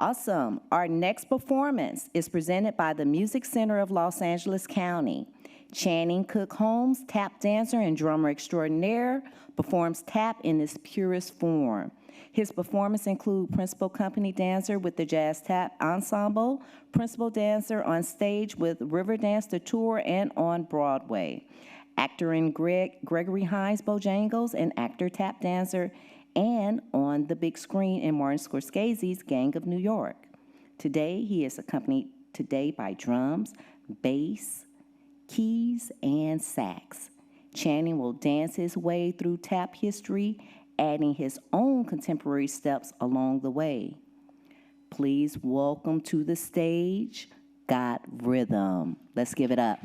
Awesome. Our next performance is presented by the Music Center of Los Angeles County. Channing Cook-Holmes, tap dancer and drummer extraordinaire, performs tap in its purest form. His performance include principal company dancer with the Jazz Tap Ensemble, principal dancer on stage with Riverdance the Tour and on Broadway, actor in Gregory Hines' Bojangles, and actor tap dancer, and on the big screen in Martin Scorsese's Gang of New York. Today, he is accompanied by drums, bass, keys, and sax. Channing will dance his way through tap history, adding his own contemporary steps along the way. Please welcome to the stage, Got Rhythm. Let's give it up.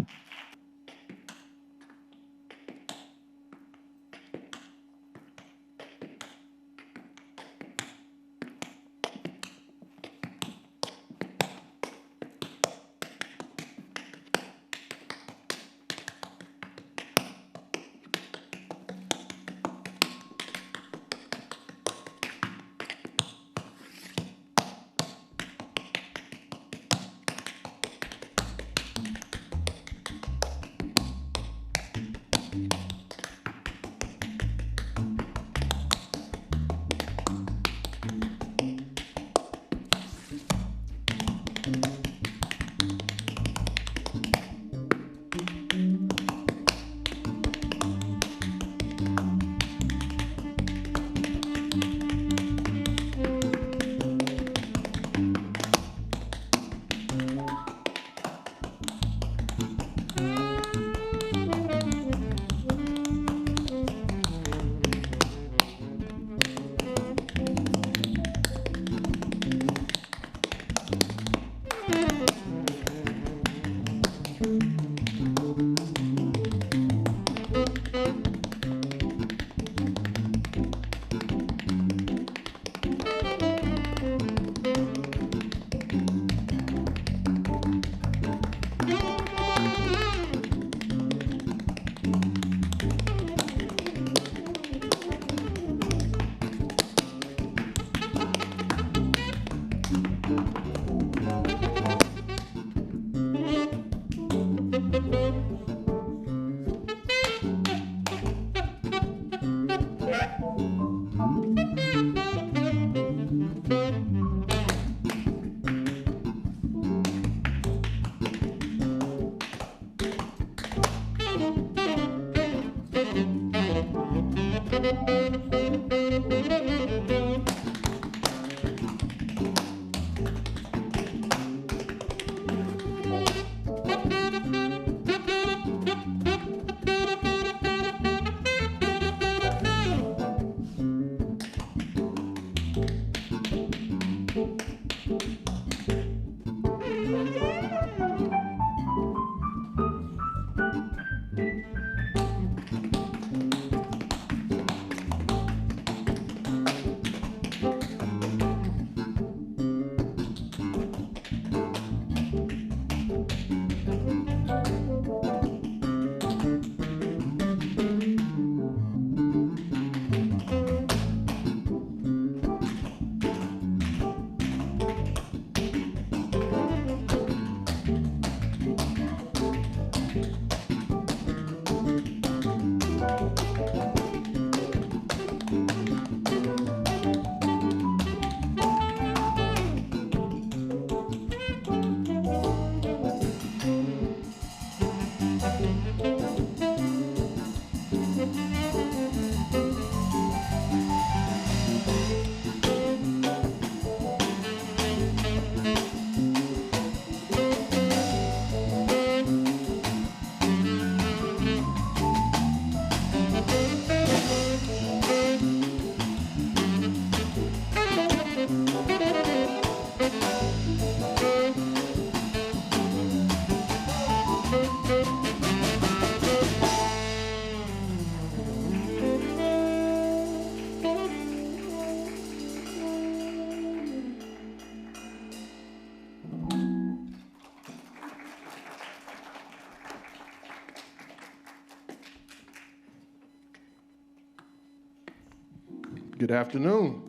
Good afternoon.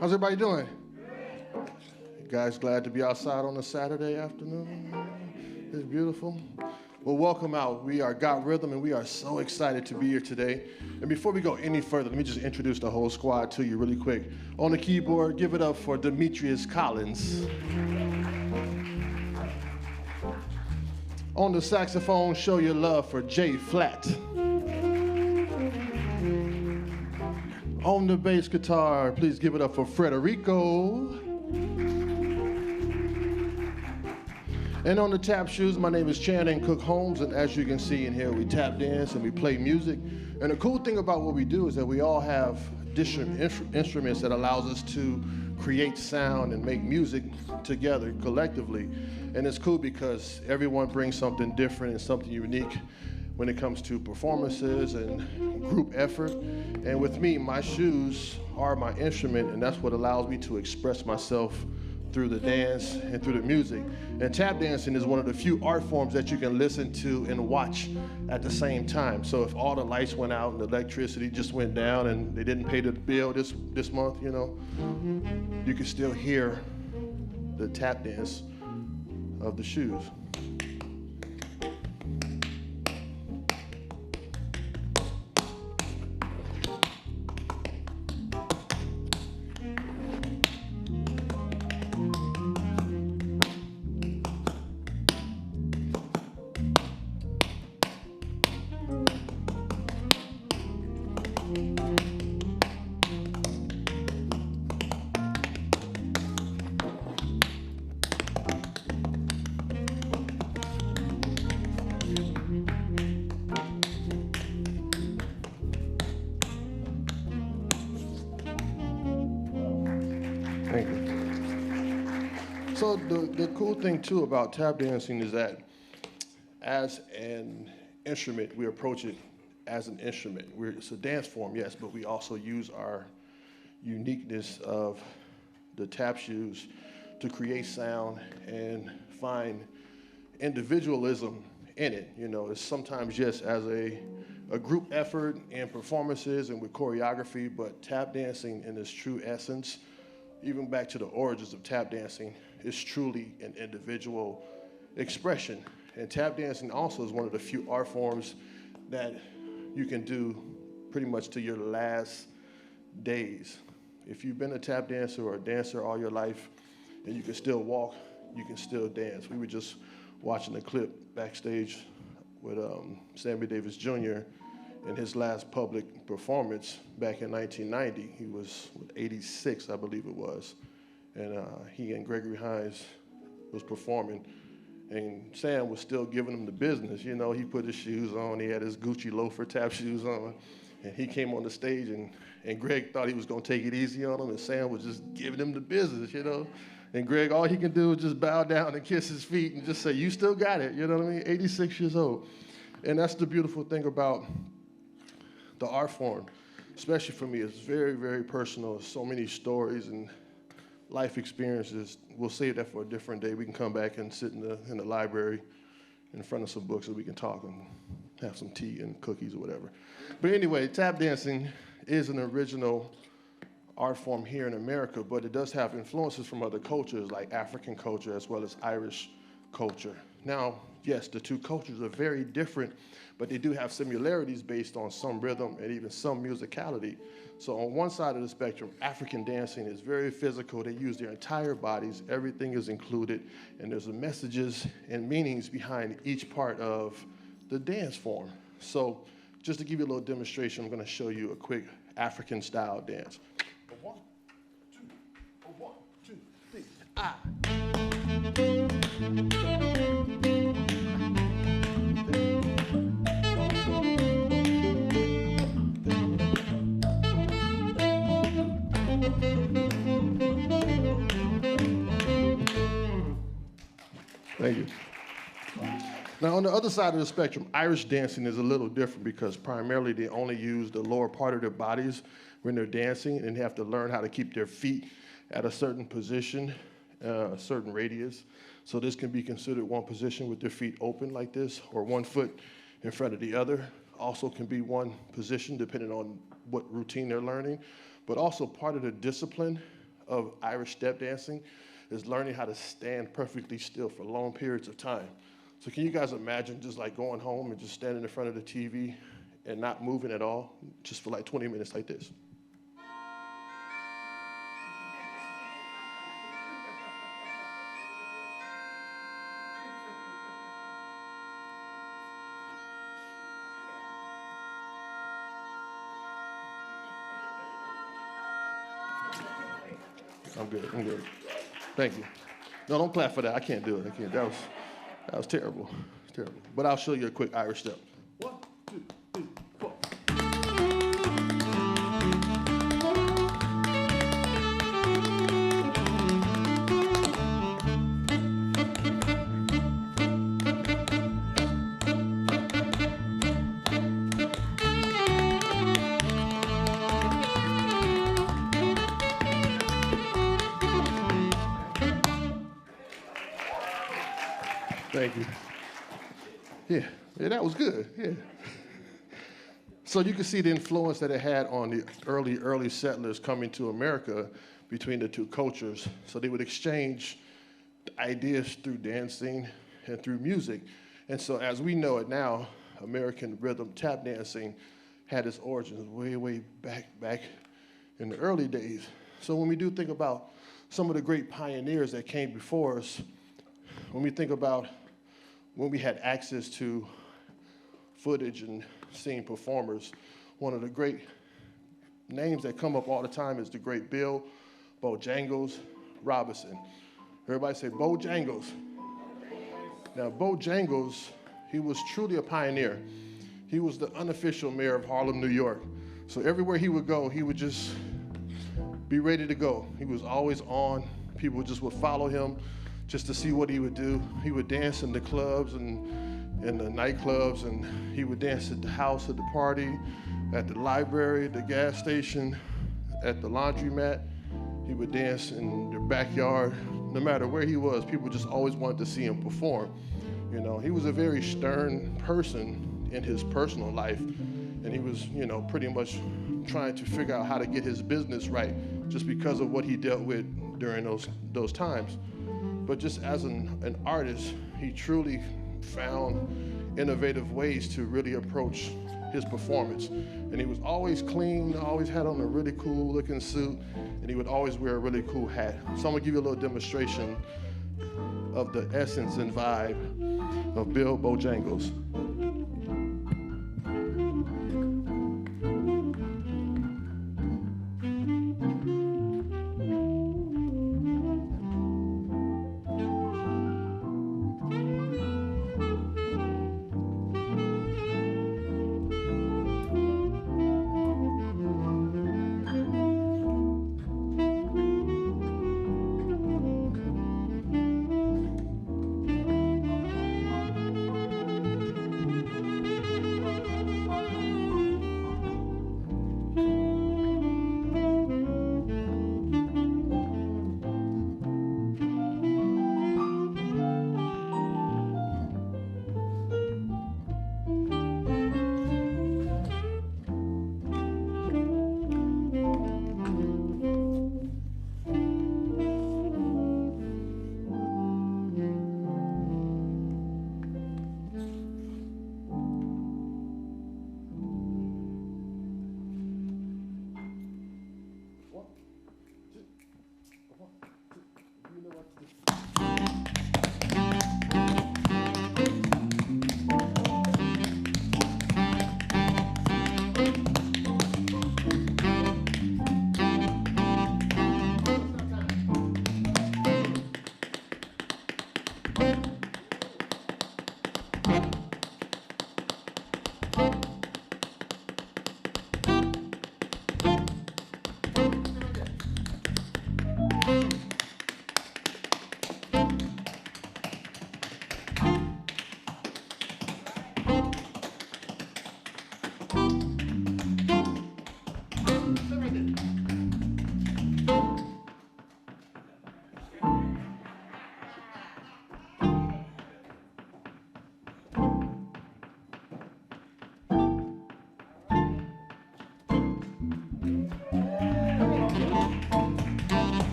How's everybody doing? guys glad to be outside on a Saturday afternoon? It's beautiful. Well, welcome out. We are Got Rhythm, and we are so excited to be here today. And before we go any further, let me just introduce the whole squad to you really quick. On the keyboard, give it up for Demetrius Collins. On the saxophone, show your love for Jay Flatt. On the bass guitar, please give it up for Frederico. And on the tap shoes, my name is Channing Cook-Holmes, and as you can see in here, we tap dance and we play music. And the cool thing about what we do is that we all have different instruments that allows us to create sound and make music together collectively. And it's cool because everyone brings something different and something unique when it comes to performances and group effort. And with me, my shoes are my instrument, and that's what allows me to express myself through the dance and through the music. And tap dancing is one of the few art forms that you can listen to and watch at the same time. So if all the lights went out and the electricity just went down and they didn't pay the bill this month, you know, you can still hear the tap dance of the shoes. Thank you. So the cool thing too about tap dancing is that as an instrument, we approach it as an instrument. It's a dance form, yes, but we also use our uniqueness of the tap shoes to create sound and find individualism in it. You know, it's sometimes just as a group effort and performances and with choreography, but tap dancing in its true essence, even back to the origins of tap dancing, is truly an individual expression. And tap dancing also is one of the few art forms that you can do pretty much to your last days. If you've been a tap dancer or a dancer all your life and you can still walk, you can still dance. We were just watching a clip backstage with Sammy Davis Jr. in his last public performance back in 1990. He was 86, I believe it was. And he and Gregory Hines was performing. And Sam was still giving him the business. You know, he put his shoes on. He had his Gucci loafer tap shoes on. And he came on the stage, and Greg thought he was going to take it easy on him. And Sam was just giving him the business, you know. And Greg, all he can do is just bow down and kiss his feet and just say, you still got it. You know what I mean? 86 years old. And that's the beautiful thing about the art form, especially for me. It's very, very personal. So many stories and life experiences. We'll save that for a different day. We can come back and sit in the library in front of some books so we can talk and have some tea and cookies or whatever. But anyway, tap dancing is an original art form here in America, but it does have influences from other cultures like African culture as well as Irish culture. Now, yes, the two cultures are very different, but they do have similarities based on some rhythm and even some musicality. So on one side of the spectrum, African dancing is very physical. They use their entire bodies. Everything is included, and there's messages and meanings behind each part of the dance form. So just to give you a little demonstration, I'm going to show you a quick African-style dance. A 1, 2, a 1, 2, 3, ah. Thank you. Now, on the other side of the spectrum, Irish dancing is a little different because primarily they only use the lower part of their bodies when they're dancing, and they have to learn how to keep their feet at a certain position, a certain radius. So this can be considered one position with their feet open like this, or one foot in front of the other. Also can be one position depending on what routine they're learning. But also part of the discipline of Irish step dancing is learning how to stand perfectly still for long periods of time. So can you guys imagine just like going home and just standing in front of the TV and not moving at all, just for like 20 minutes like this? I'm good. Thank you. No, don't clap for that. I can't do it. I can't. That was terrible. Terrible. But I'll show you a quick Irish step. 1, 2, 3, 4. Thank you. Yeah, that was good. Yeah. So you can see the influence that it had on the early settlers coming to America between the two cultures. So they would exchange ideas through dancing and through music. And so as we know it now, American rhythm tap dancing had its origins way back in the early days. So when we do think about some of the great pioneers that came before us, when we think about when we had access to footage and seeing performers, one of the great names that come up all the time is the great Bill Bojangles Robinson. Everybody say Bojangles. Now, Bojangles, he was truly a pioneer. He was the unofficial mayor of Harlem, New York. So everywhere he would go, he would just be ready to go. He was always on. People just would follow him just to see what he would do. He would dance in the clubs and in the nightclubs, and he would dance at the house, at the party, at the library, the gas station, at the laundromat. He would dance in the backyard. No matter where he was, people just always wanted to see him perform. You know, he was a very stern person in his personal life, and he was, you know, pretty much trying to figure out how to get his business right just because of what he dealt with during those times. But just as an artist, he truly found innovative ways to really approach his performance. And he was always clean, always had on a really cool looking suit, and he would always wear a really cool hat. So I'm gonna give you a little demonstration of the essence and vibe of Bill Bojangles.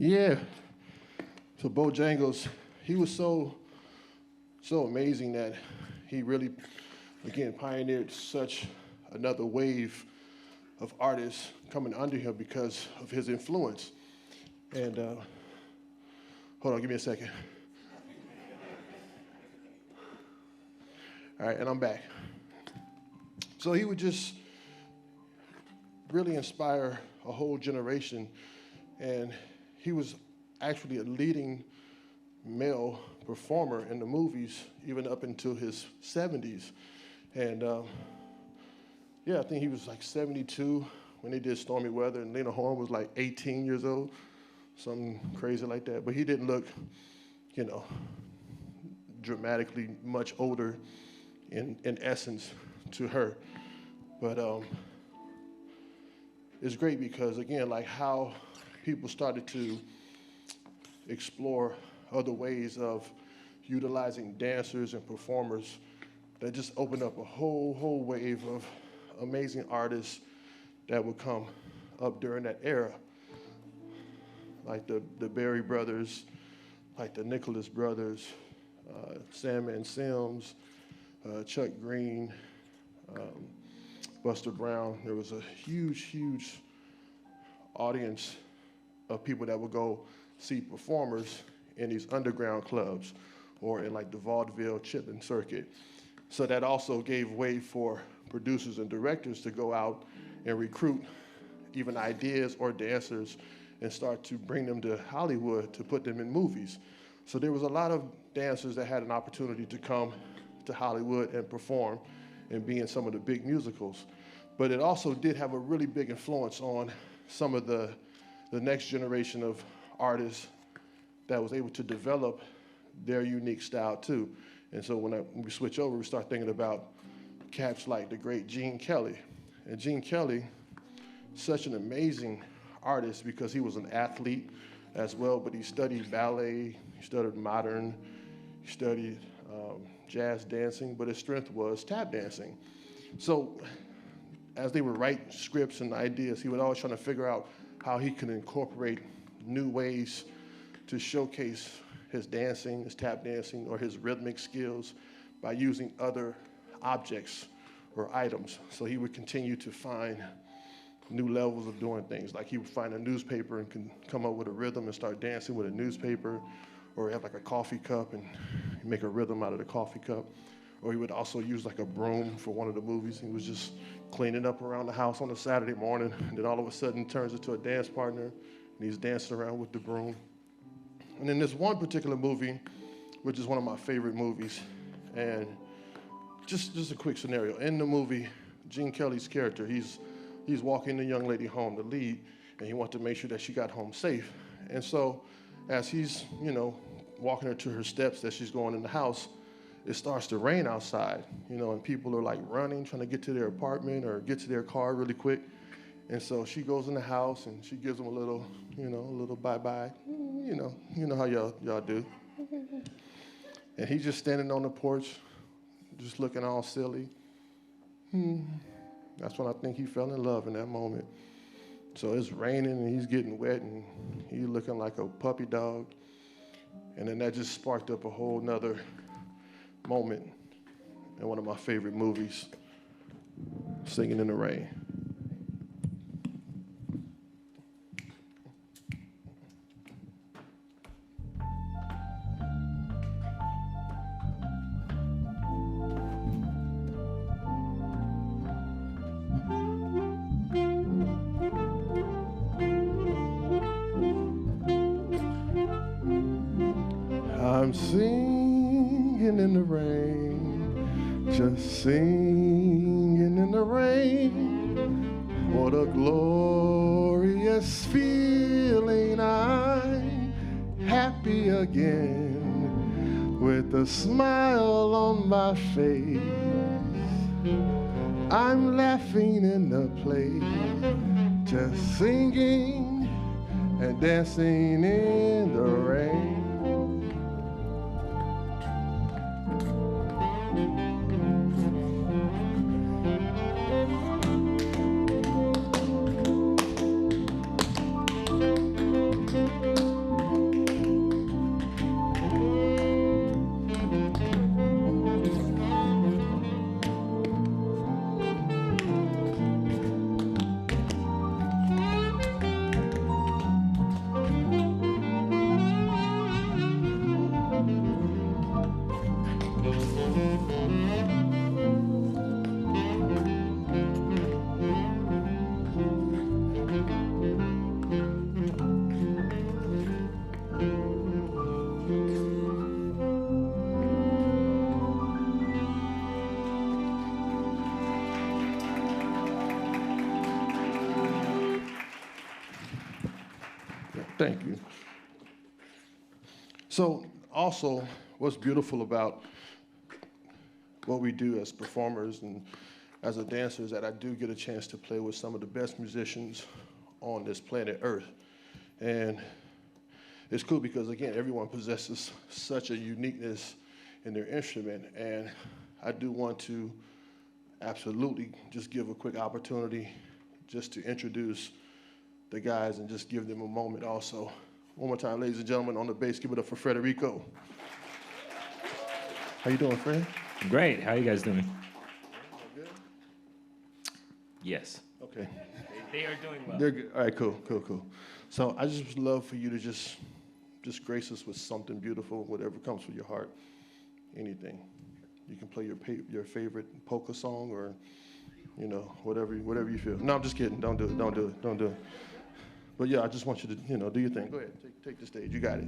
Yeah. So Bojangles, he was so amazing that he really, again, pioneered such another wave of artists coming under him because of his influence. And hold on, give me a second. All right, and I'm back. So he would just really inspire a whole generation, and he was actually a leading male performer in the movies, even up into his 70s. And yeah, I think he was like 72 when they did Stormy Weather, and Lena Horne was like 18 years old, something crazy like that. But he didn't look, you know, dramatically much older in essence to her. But it's great because, again, like how people started to explore other ways of utilizing dancers and performers that just opened up a whole wave of amazing artists that would come up during that era. Like the Berry brothers, like the Nicholas brothers, Sandman Sims, Chuck Green, Buster Brown. There was a huge audience of people that would go see performers in these underground clubs or in like the vaudeville chitlin circuit. So that also gave way for producers and directors to go out and recruit even ideas or dancers and start to bring them to Hollywood to put them in movies. So there was a lot of dancers that had an opportunity to come to Hollywood and perform and be in some of the big musicals. But it also did have a really big influence on some of the next generation of artists that was able to develop their unique style too. And so when we switch over, we start thinking about cats like the great Gene Kelly. And Gene Kelly, such an amazing artist because he was an athlete as well, but he studied ballet, he studied modern, he studied jazz dancing, but his strength was tap dancing. So as they would write scripts and ideas, he would always try to figure out how he could incorporate new ways to showcase his dancing, his tap dancing, or his rhythmic skills by using other objects or items. So he would continue to find new levels of doing things. Like he would find a newspaper and can come up with a rhythm and start dancing with a newspaper, or have like a coffee cup and make a rhythm out of the coffee cup. Or he would also use like a broom for one of the movies. He was just cleaning up around the house on a Saturday morning, and then all of a sudden turns into a dance partner, and he's dancing around with the broom. And in this one particular movie, which is one of my favorite movies, and just a quick scenario. In the movie, Gene Kelly's character, he's walking the young lady home, the lead, and he wants to make sure that she got home safe. And so as he's, walking her to her steps as she's going in the house, it starts to rain outside, and people are like running, trying to get to their apartment or get to their car really quick. And so she goes in the house and she gives them a little, a little bye-bye. You know how y'all do. And he's just standing on the porch, just looking all silly. That's when I think he fell in love in that moment. So it's raining and he's getting wet and he's looking like a puppy dog. And then that just sparked up a whole nother moment in one of my favorite movies, Singing in the Rain. I'm singing in the rain, just singing in the rain. What a glorious feeling, I'm happy again, with a smile on my face. I'm laughing in the place, just singing and dancing in the rain. Thank you. So also, what's beautiful about what we do as performers and as a dancer is that I do get a chance to play with some of the best musicians on this planet Earth. And it's cool because, again, everyone possesses such a uniqueness in their instrument. And I do want to absolutely just give a quick opportunity just to introduce the guys and just give them a moment also. One more time, ladies and gentlemen, on the bass, give it up for Federico. How you doing, Fred? Great. How are you guys doing? Good? Yes. Okay. They are doing well. They're good. All right, cool. So I just would love for you to just grace us with something beautiful, whatever comes from your heart, anything. You can play your favorite polka song or, whatever you feel. No, I'm just kidding. Don't do it. But yeah, I just want you to, do your thing. Go ahead, take the stage. You got it.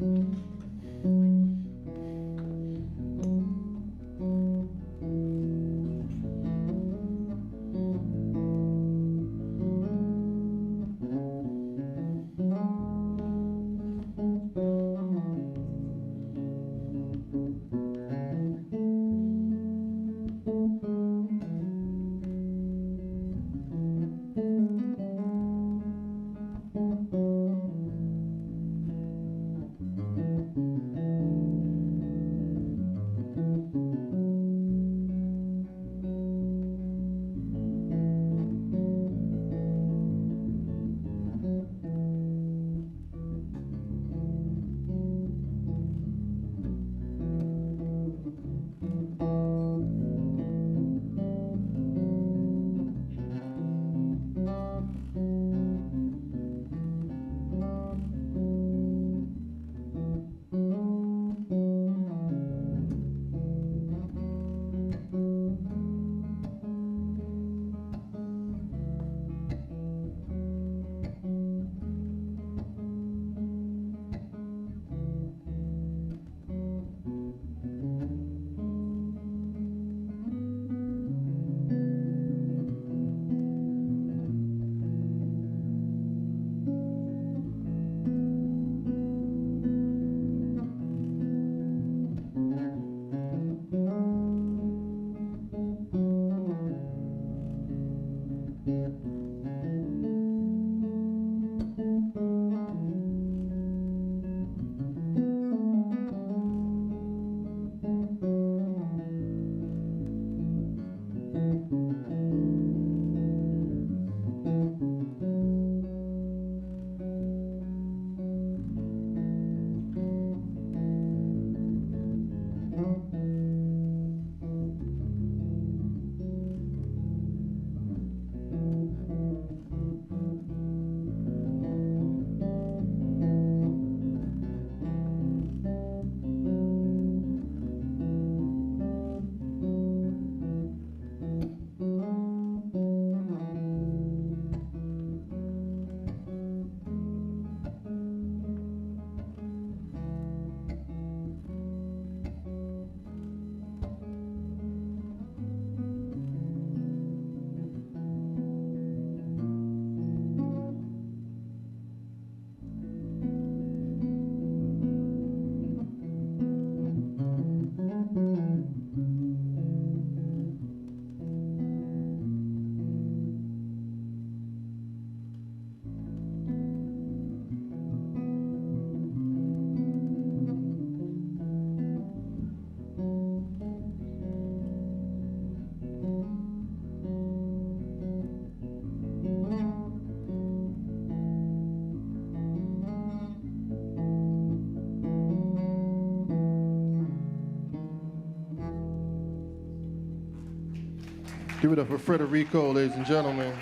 Give it up for Federico, ladies and gentlemen.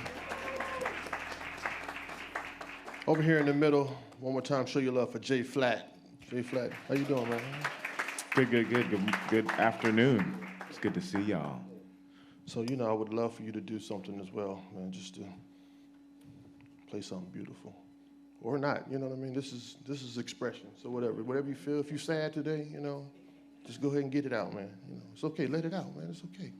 Over here in the middle, one more time, show your love for Jay Flatt. Jay Flatt, how you doing, man? Good afternoon. It's good to see y'all. So, I would love for you to do something as well, man, just to play something beautiful. Or not, you know what I mean? This is expression, so whatever you feel. If you're sad today, just go ahead and get it out, man. It's okay, let it out, man, it's okay.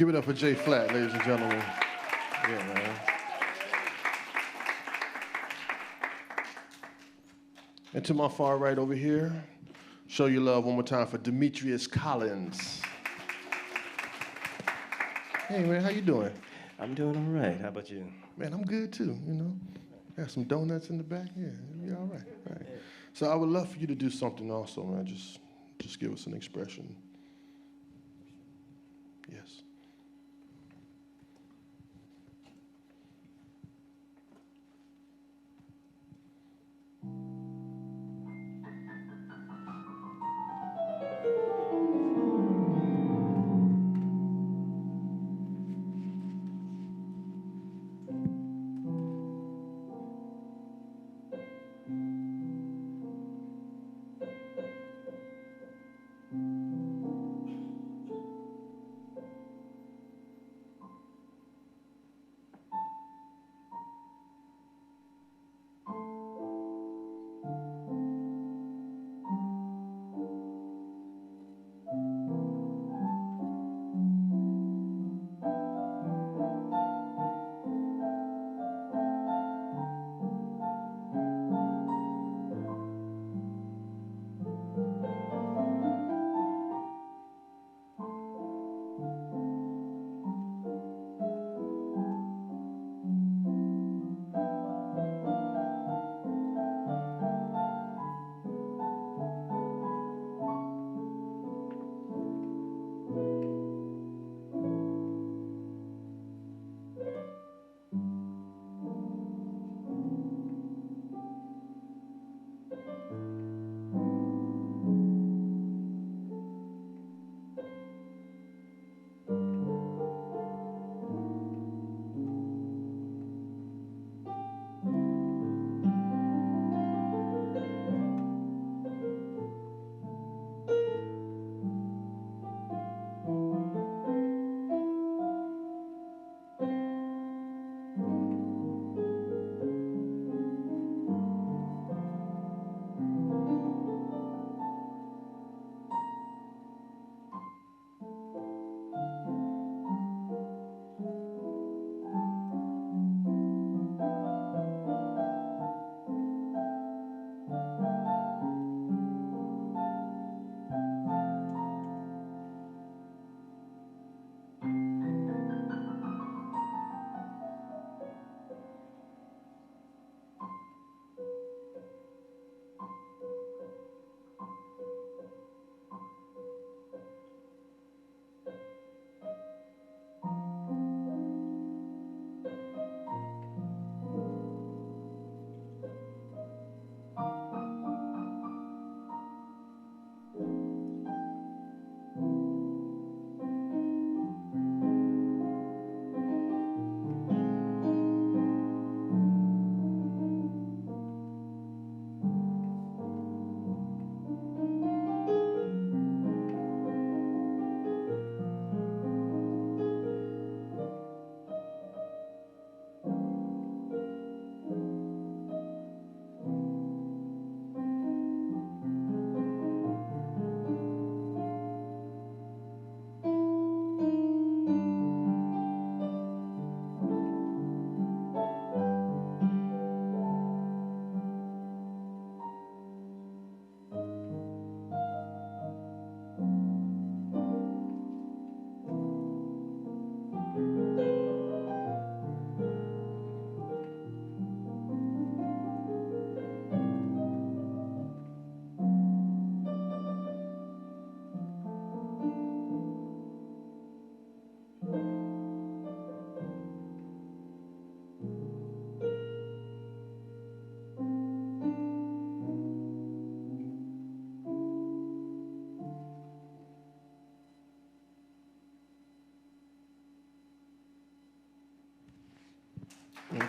Give it up for Jay Flatt, ladies and gentlemen. Yeah, man. And to my far right over here, show your love one more time for Demetrius Collins. Hey, man, how you doing? I'm doing all right. How about you? Man, I'm good too, you know. Got some donuts in the back. Yeah, you're all right. All right. So I would love for you to do something also, man. Just give us an expression. Yes.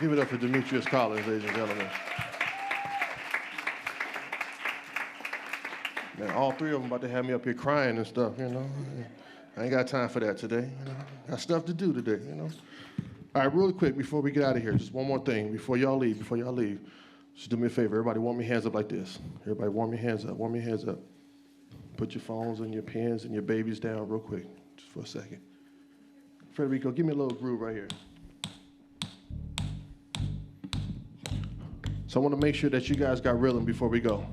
Give it up for Demetrius Collins, ladies and gentlemen. Man, all three of them about to have me up here crying and stuff, you know. I ain't got time for that today, you know. Got stuff to do today, you know. All right, really quick, before we get out of here, just one more thing before y'all leave, just do me a favor. Everybody warm your hands up like this. Everybody warm your hands up. Put your phones and your pens and your babies down real quick, just for a second. Federico, give me a little groove right here. So I want to make sure that you guys got rhythm before we go.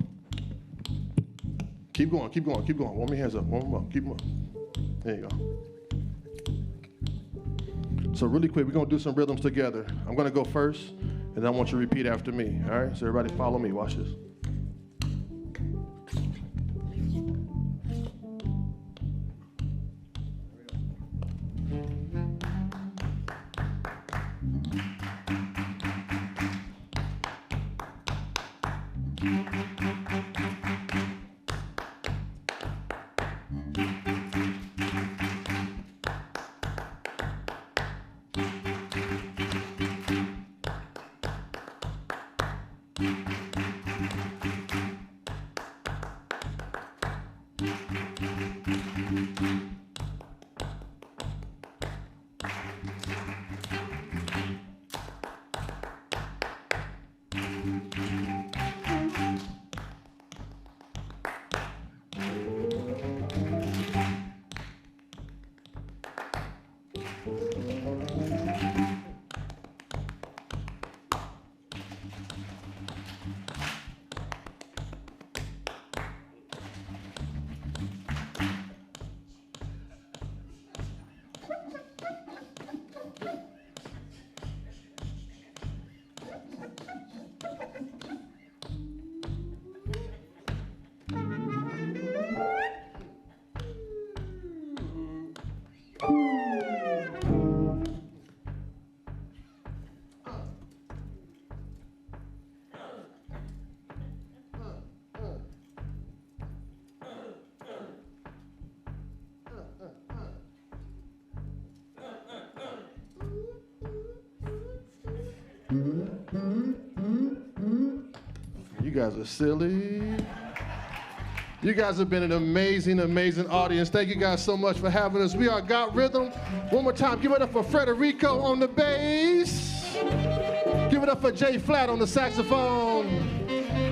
Keep going, keep going, keep going. Warm your hands up, warm them up, keep them up. There you go. So really quick, we're gonna do some rhythms together. I'm gonna go first, and then I want you to repeat after me, all right? So everybody follow me, watch this. You guys are silly. You guys have been an amazing, amazing audience. Thank you guys so much for having us. We are Got Rhythm. One more time, give it up for Federico on the bass. Give it up for Jay Flatt on the saxophone.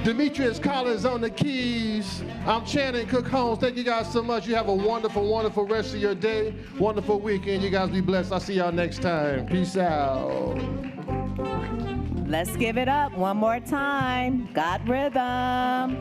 Demetrius Collins on the keys. I'm Channing Cook-Holmes. Thank you guys so much. You have a wonderful, wonderful rest of your day. Wonderful weekend. You guys be blessed. I'll see y'all next time. Peace out. Let's give it up one more time. Got Rhythm.